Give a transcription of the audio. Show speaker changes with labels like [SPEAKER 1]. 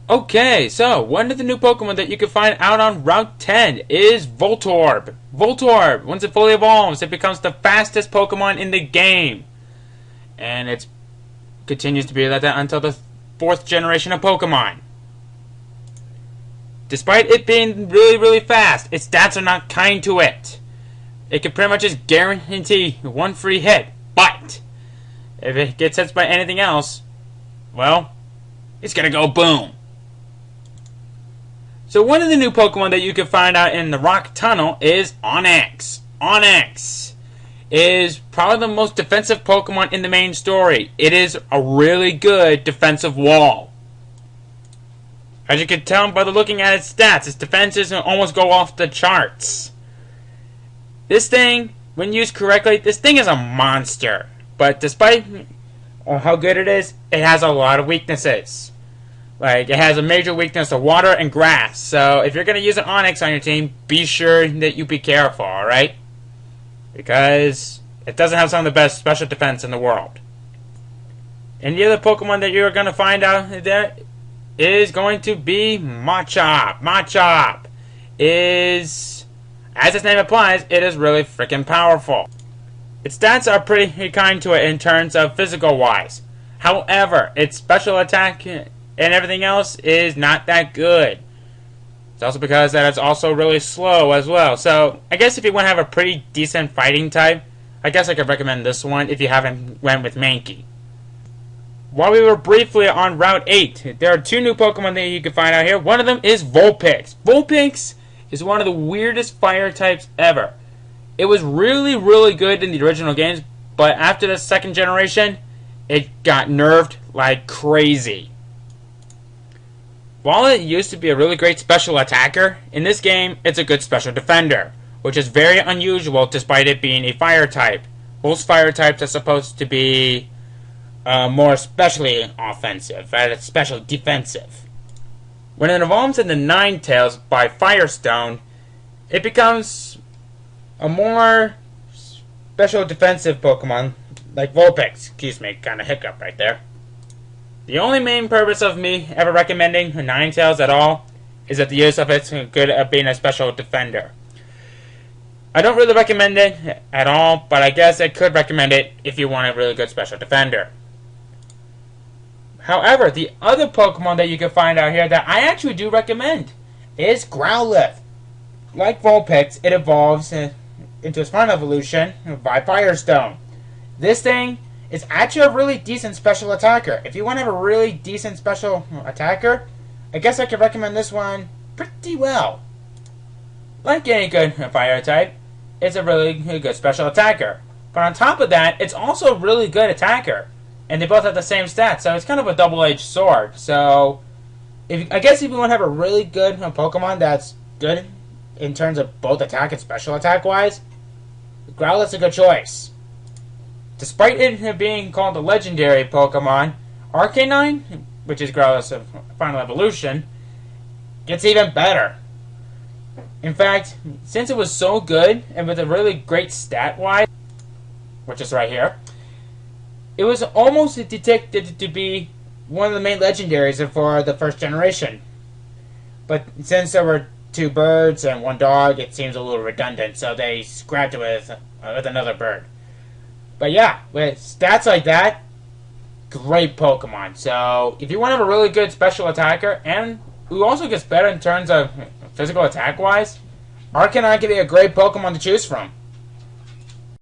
[SPEAKER 1] Okay, so one of the new Pokemon that you can find out on Route 10 is Voltorb. Voltorb, once it fully evolves, it becomes the fastest Pokemon in the game. And it continues to be like that until the 4th generation of Pokemon. Despite it being really fast, its stats are not kind to it. It can pretty much just guarantee one free hit. But if it gets hit by anything else, well, it's gonna go boom. So one of the new Pokemon that you can find out in the Rock Tunnel is Onix. Onix is probably the most defensive Pokemon in the main story. It is a really good defensive wall. As you can tell by looking at its stats, its defenses almost go off the charts. This thing, when used correctly, this thing is a monster. But despite how good it is, it has a lot of weaknesses. Like, it has a major weakness to water and grass. So, if you're going to use an Onix on your team, be sure that you be careful, alright? Because it doesn't have some of the best special defense in the world. And the other Pokemon that you're going to find out there is going to be Machop. Machop is, as its name implies, it is really freaking powerful. Its stats are pretty kind to it in terms of physical-wise. However, its special attack and everything else is not that good. It's also because that it's also really slow as well. So, I guess if you want to have a pretty decent fighting type, I guess I could recommend this one if you haven't went with Mankey. While we were briefly on Route 8, there are 2 new Pokemon that you can find out here. One of them is Vulpix. Vulpix is one of the weirdest fire types ever. It was really good in the original games, but after the 2nd generation, it got nerfed like crazy. While it used to be a really great special attacker, in this game, it's a good special defender, which is very unusual despite it being a fire type. Most fire types are supposed to be more especially offensive, special defensive. When it evolves into Ninetales by Firestone, it becomes a more special defensive Pokemon, like Vulpix. Excuse me, kind of hiccup right there. The only main purpose of me ever recommending Ninetales at all is that the use of it's good at being a special defender. I don't really recommend it at all, but I guess I could recommend it if you want a really good special defender. However, the other Pokemon that you can find out here that I actually do recommend is Growlithe. Like Vulpix, it evolves into its final evolution by Firestone. This thing is actually a really decent special attacker. If you want to have a really decent special attacker, I guess I could recommend this one pretty well. Like any good fire type, it's a really good special attacker. But on top of that, it's also a really good attacker. And they both have the same stats, so it's kind of a double-edged sword. So, I guess if you want to have a really good Pokemon that's good in terms of both attack and special attack-wise, Growlithe's a good choice. Despite it being called a legendary Pokemon, Arcanine, which is Growlithe's final evolution, gets even better. In fact, since it was so good, and with a really great stat-wise, which is right here, it was almost detected to be one of the main legendaries for the 1st generation. But since there were 2 birds and 1 dog, it seems a little redundant, so they scrapped it with another bird. But yeah, with stats like that, great Pokemon. So, if you want to have a really good special attacker, and who also gets better in terms of physical attack-wise, Arcanine can be a great Pokemon to choose from.